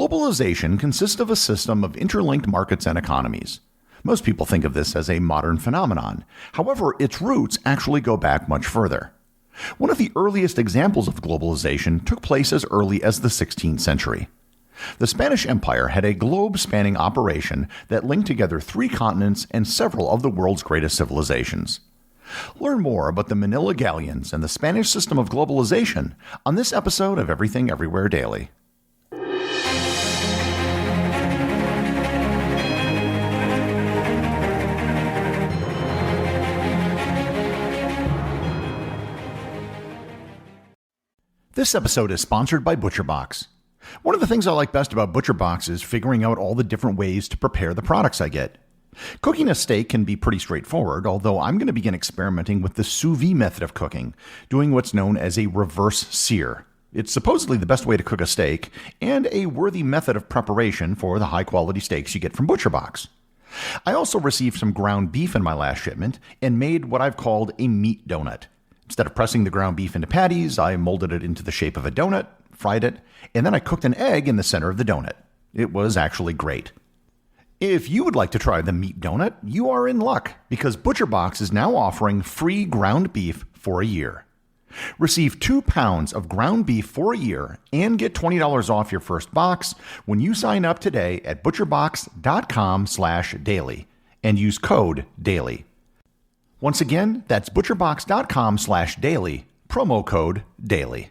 Globalization consists of a system of interlinked markets and economies. Most people think of this as a modern phenomenon. However, its roots actually go back much further. One of the earliest examples of globalization took place as early as the 16th century. The Spanish Empire had a globe-spanning operation that linked together 3 continents and several of the world's greatest civilizations. Learn more about the Manila Galleons and the Spanish system of globalization on this episode of Everything Everywhere Daily. This episode is sponsored by ButcherBox. One of the things I like best about ButcherBox is figuring out all the different ways to prepare the products I get. Cooking a steak can be pretty straightforward, although I'm going to begin experimenting with the sous vide method of cooking, doing what's known as a reverse sear. It's supposedly the best way to cook a steak, and a worthy method of preparation for the high-quality steaks you get from ButcherBox. I also received some ground beef in my last shipment, and made what I've called a meat donut. Instead of pressing the ground beef into patties, I molded it into the shape of a donut, fried it, and then I cooked an egg in the center of the donut. It was actually great. If you would like to try the meat donut, you are in luck, because ButcherBox is now offering free ground beef for a year. Receive 2 pounds of ground beef for a year and get $20 off your first box when you sign up today at butcherbox.com/daily and use code DAILY. Once again, that's butcherbox.com/daily, promo code DAILY.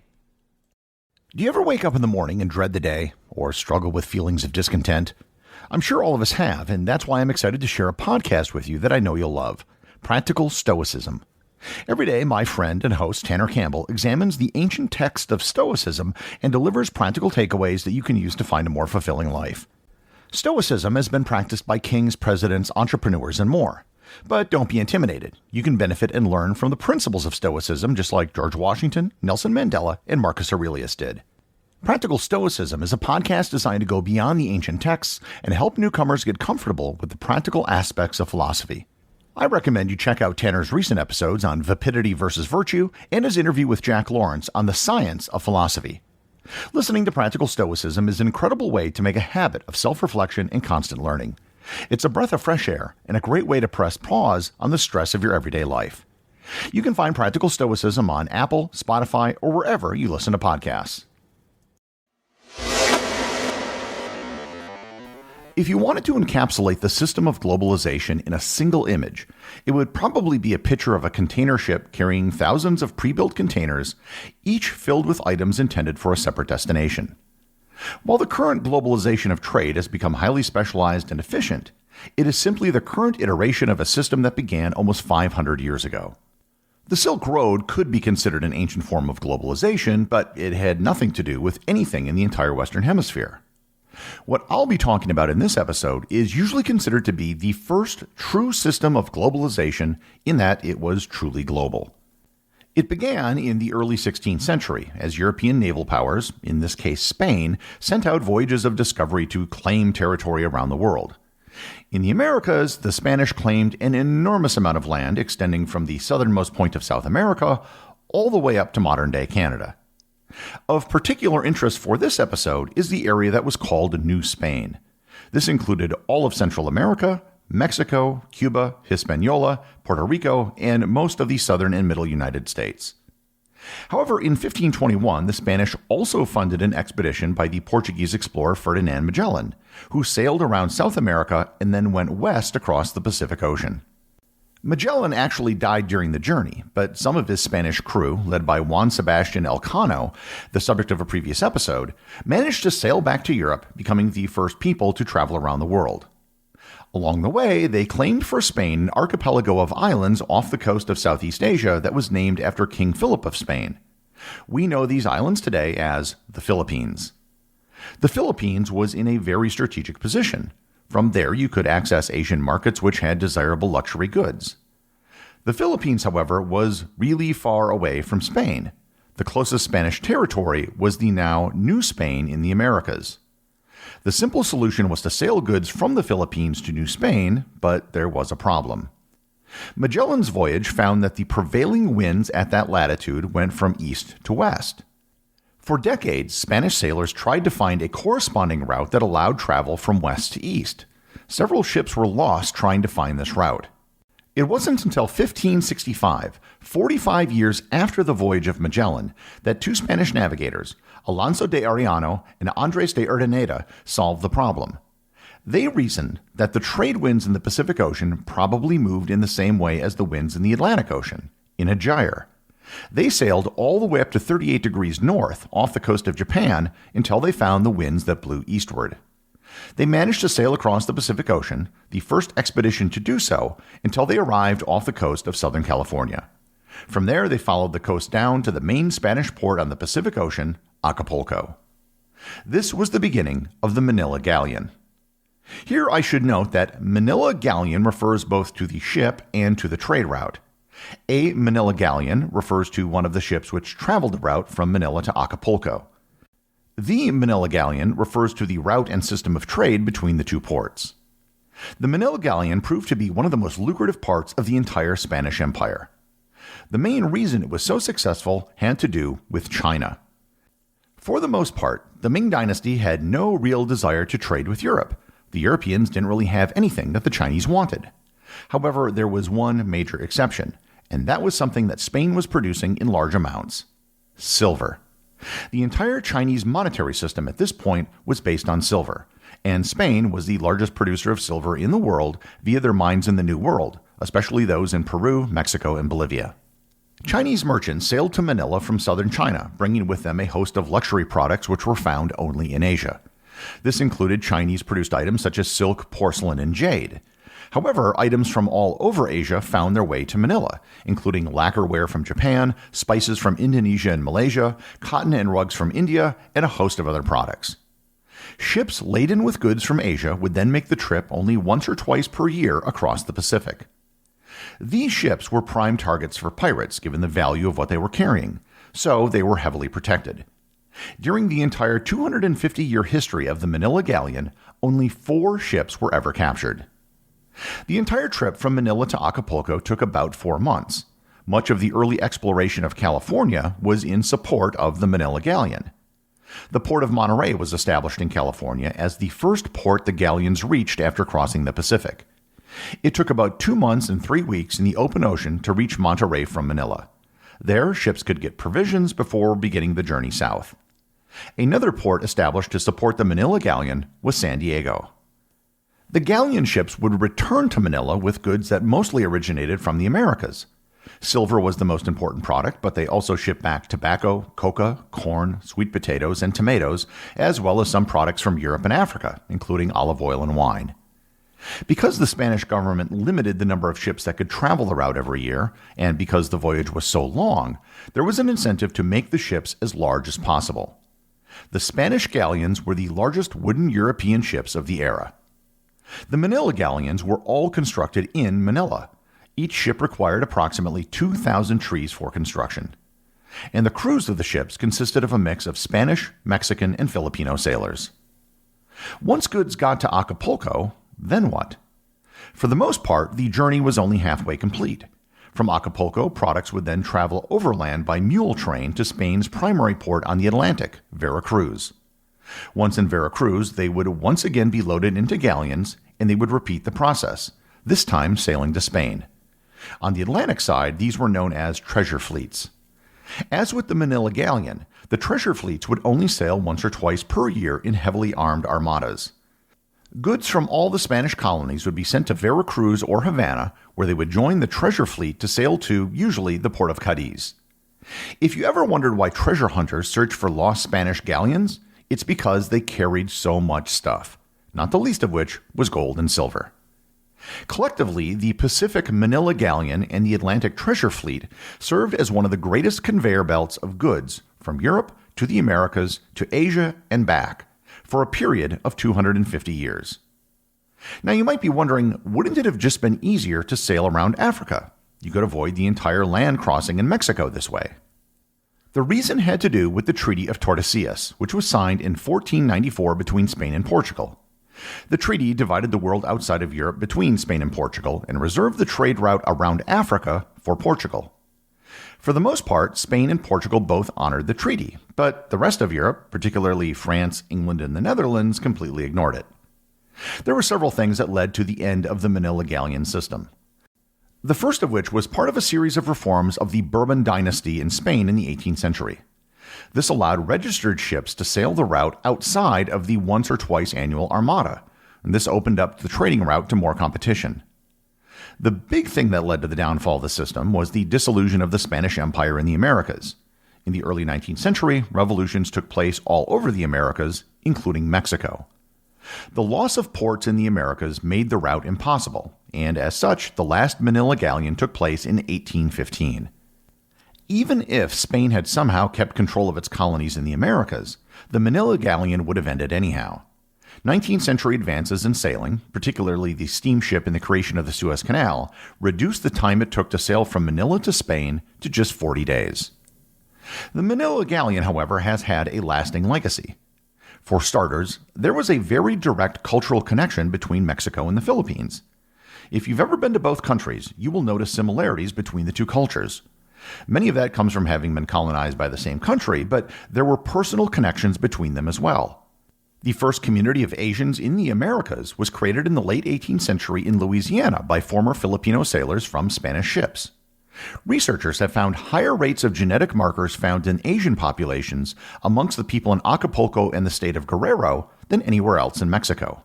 Do you ever wake up in the morning and dread the day, or struggle with feelings of discontent? I'm sure all of us have, and that's why I'm excited to share a podcast with you that I know you'll love, Practical Stoicism. Every day, my friend and host Tanner Campbell examines the ancient text of Stoicism and delivers practical takeaways that you can use to find a more fulfilling life. Stoicism has been practiced by kings, presidents, entrepreneurs, and more. But don't be intimidated. You can benefit and learn from the principles of Stoicism just like George Washington, Nelson Mandela, and Marcus Aurelius did. Practical Stoicism is a podcast designed to go beyond the ancient texts and help newcomers get comfortable with the practical aspects of philosophy. I recommend you check out Tanner's recent episodes on vapidity versus virtue and his interview with Jack Lawrence on the science of philosophy. Listening to Practical Stoicism is an incredible way to make a habit of self-reflection and constant learning. It's a breath of fresh air and a great way to press pause on the stress of your everyday life. You can find Practical Stoicism on Apple, Spotify, or wherever you listen to podcasts. If you wanted to encapsulate the system of globalization in a single image, it would probably be a picture of a container ship carrying thousands of pre-built containers, each filled with items intended for a separate destination. While the current globalization of trade has become highly specialized and efficient, it is simply the current iteration of a system that began almost 500 years ago. The Silk Road could be considered an ancient form of globalization, but it had nothing to do with anything in the entire Western Hemisphere. What I'll be talking about in this episode is usually considered to be the first true system of globalization in that it was truly global. It began in the early 16th century as European naval powers, in this case Spain, sent out voyages of discovery to claim territory around the world. In the Americas, the Spanish claimed an enormous amount of land extending from the southernmost point of South America all the way up to modern-day Canada. Of particular interest for this episode is the area that was called New Spain. This included all of Central America, Mexico, Cuba, Hispaniola, Puerto Rico, and most of the southern and middle United States. However, in 1521, the Spanish also funded an expedition by the Portuguese explorer Ferdinand Magellan, who sailed around South America and then went west across the Pacific Ocean. Magellan actually died during the journey, but some of his Spanish crew, led by Juan Sebastian Elcano, the subject of a previous episode, managed to sail back to Europe, becoming the first people to travel around the world. Along the way, they claimed for Spain an archipelago of islands off the coast of Southeast Asia that was named after King Philip of Spain. We know these islands today as the Philippines. The Philippines was in a very strategic position. From there, you could access Asian markets which had desirable luxury goods. The Philippines, however, was really far away from Spain. The closest Spanish territory was the now New Spain in the Americas. The simple solution was to sail goods from the Philippines to New Spain, but there was a problem. Magellan's voyage found that the prevailing winds at that latitude went from east to west. For decades, Spanish sailors tried to find a corresponding route that allowed travel from west to east. Several ships were lost trying to find this route. It wasn't until 1565, 45 years after the voyage of Magellan, that two Spanish navigators, Alonso de Arellano and Andres de Urdaneta, solved the problem. They reasoned that the trade winds in the Pacific Ocean probably moved in the same way as the winds in the Atlantic Ocean, in a gyre. They sailed all the way up to 38 degrees north off the coast of Japan until they found the winds that blew eastward. They managed to sail across the Pacific Ocean, the first expedition to do so, until they arrived off the coast of Southern California. From there, they followed the coast down to the main Spanish port on the Pacific Ocean, Acapulco. This was the beginning of the Manila Galleon. Here I should note that Manila Galleon refers both to the ship and to the trade route. A Manila Galleon refers to one of the ships which traveled the route from Manila to Acapulco. The Manila Galleon refers to the route and system of trade between the two ports. The Manila Galleon proved to be one of the most lucrative parts of the entire Spanish Empire. The main reason it was so successful had to do with China. For the most part, the Ming Dynasty had no real desire to trade with Europe. The Europeans didn't really have anything that the Chinese wanted. However, there was one major exception, and that was something that Spain was producing in large amounts: silver. The entire Chinese monetary system at this point was based on silver, and Spain was the largest producer of silver in the world via their mines in the New World, especially those in Peru, Mexico, and Bolivia. Chinese merchants sailed to Manila from southern China, bringing with them a host of luxury products which were found only in Asia. This included Chinese-produced items such as silk, porcelain, and jade. However, items from all over Asia found their way to Manila, including lacquerware from Japan, spices from Indonesia and Malaysia, cotton and rugs from India, and a host of other products. Ships laden with goods from Asia would then make the trip only once or twice per year across the Pacific. These ships were prime targets for pirates given the value of what they were carrying, so they were heavily protected. During the entire 250-year history of the Manila Galleon, only 4 ships were ever captured. The entire trip from Manila to Acapulco took about 4 months. Much of the early exploration of California was in support of the Manila Galleon. The port of Monterey was established in California as the first port the galleons reached after crossing the Pacific. It took about 2 months and 3 weeks in the open ocean to reach Monterey from Manila. There, ships could get provisions before beginning the journey south. Another port established to support the Manila Galleon was San Diego. The galleon ships would return to Manila with goods that mostly originated from the Americas. Silver was the most important product, but they also shipped back tobacco, coca, corn, sweet potatoes, and tomatoes, as well as some products from Europe and Africa, including olive oil and wine. Because the Spanish government limited the number of ships that could travel the route every year, and because the voyage was so long, there was an incentive to make the ships as large as possible. The Spanish galleons were the largest wooden European ships of the era. The Manila Galleons were all constructed in Manila. Each ship required approximately 2,000 trees for construction. And the crews of the ships consisted of a mix of Spanish, Mexican, and Filipino sailors. Once goods got to Acapulco, then what? For the most part, the journey was only halfway complete. From Acapulco, products would then travel overland by mule train to Spain's primary port on the Atlantic, Veracruz. Once in Veracruz, they would once again be loaded into galleons, and they would repeat the process, this time sailing to Spain. On the Atlantic side, these were known as treasure fleets. As with the Manila Galleon, the treasure fleets would only sail once or twice per year in heavily armed armadas. Goods from all the Spanish colonies would be sent to Veracruz or Havana, where they would join the treasure fleet to sail to, usually, the port of Cadiz. If you ever wondered why treasure hunters search for lost Spanish galleons, it's because they carried so much stuff, not the least of which was gold and silver. Collectively, the Pacific Manila Galleon and the Atlantic Treasure Fleet served as one of the greatest conveyor belts of goods from Europe to the Americas to Asia and back for a period of 250 years. Now you might be wondering, wouldn't it have just been easier to sail around Africa? You could avoid the entire land crossing in Mexico this way. The reason had to do with the Treaty of Tordesillas, which was signed in 1494 between Spain and Portugal. The treaty divided the world outside of Europe between Spain and Portugal and reserved the trade route around Africa for Portugal. For the most part, Spain and Portugal both honored the treaty, but the rest of Europe, particularly France, England, and the Netherlands, completely ignored it. There were several things that led to the end of the Manila Galleon system. The first of which was part of a series of reforms of the Bourbon dynasty in Spain in the 18th century. This allowed registered ships to sail the route outside of the once or twice annual Armada, and this opened up the trading route to more competition. The big thing that led to the downfall of the system was the dissolution of the Spanish Empire in the Americas. In the early 19th century, revolutions took place all over the Americas, including Mexico. The loss of ports in the Americas made the route impossible, and as such, the last Manila Galleon took place in 1815. Even if Spain had somehow kept control of its colonies in the Americas, the Manila Galleon would have ended anyhow. 19th century advances in sailing, particularly the steamship and the creation of the Suez Canal, reduced the time it took to sail from Manila to Spain to just 40 days. The Manila Galleon, however, has had a lasting legacy. For starters, there was a very direct cultural connection between Mexico and the Philippines. If you've ever been to both countries, you will notice similarities between the two cultures. Many of that comes from having been colonized by the same country, but there were personal connections between them as well. The first community of Asians in the Americas was created in the late 18th century in Louisiana by former Filipino sailors from Spanish ships. Researchers have found higher rates of genetic markers found in Asian populations amongst the people in Acapulco and the state of Guerrero than anywhere else in Mexico.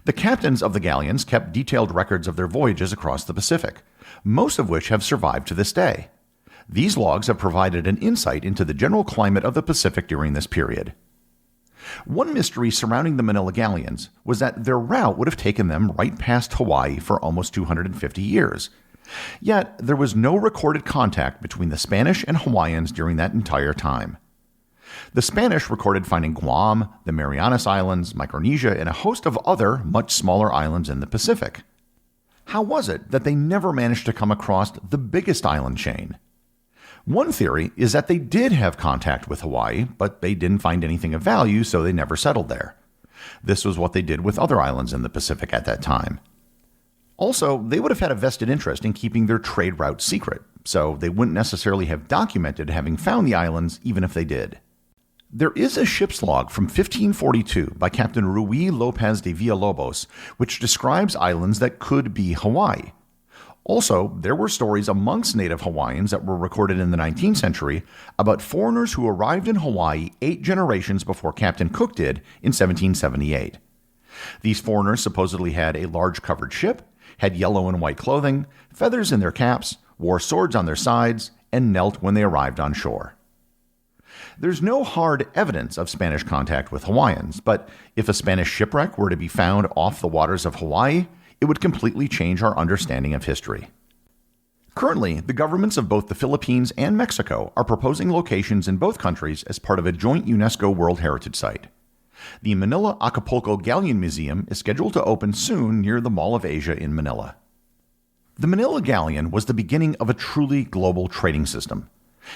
The captains of the galleons kept detailed records of their voyages across the Pacific, most of which have survived to this day. These logs have provided an insight into the general climate of the Pacific during this period. One mystery surrounding the Manila Galleons was that their route would have taken them right past Hawaii for almost 250 years. Yet, there was no recorded contact between the Spanish and Hawaiians during that entire time. The Spanish recorded finding Guam, the Marianas Islands, Micronesia, and a host of other, much smaller islands in the Pacific. How was it that they never managed to come across the biggest island chain? One theory is that they did have contact with Hawaii, but they didn't find anything of value, so they never settled there. This was what they did with other islands in the Pacific at that time. Also, they would have had a vested interest in keeping their trade route secret, so they wouldn't necessarily have documented having found the islands even if they did. There is a ship's log from 1542 by Captain Ruy Lopez de Villalobos, which describes islands that could be Hawaii. Also, there were stories amongst native Hawaiians that were recorded in the 19th century about foreigners who arrived in Hawaii 8 generations before Captain Cook did in 1778. These foreigners supposedly had a large covered ship, had yellow and white clothing, feathers in their caps, wore swords on their sides, and knelt when they arrived on shore. There's no hard evidence of Spanish contact with Hawaiians, but if a Spanish shipwreck were to be found off the waters of Hawaii, it would completely change our understanding of history. Currently, the governments of both the Philippines and Mexico are proposing locations in both countries as part of a joint UNESCO World Heritage Site. The Manila Acapulco Galleon Museum is scheduled to open soon near the Mall of Asia in Manila. The Manila Galleon was the beginning of a truly global trading system.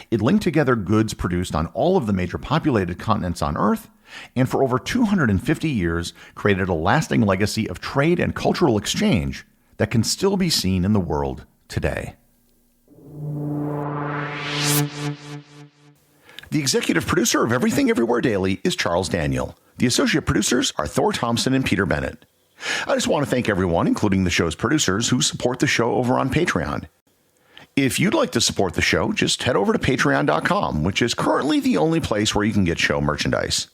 It linked together goods produced on all of the major populated continents on Earth, and for over 250 years created a lasting legacy of trade and cultural exchange that can still be seen in the world today. The executive producer of Everything Everywhere Daily is Charles Daniel. The associate producers are Thor, Thomsen, and Peter Bennett. I just want to thank everyone, including the show's producers, who support the show over on Patreon. If you'd like to support the show, just head over to patreon.com, which is currently the only place where you can get show merchandise.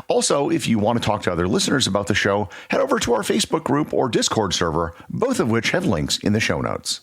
Also, if you want to talk to other listeners about the show, head over to our Facebook group or Discord server, both of which have links in the show notes.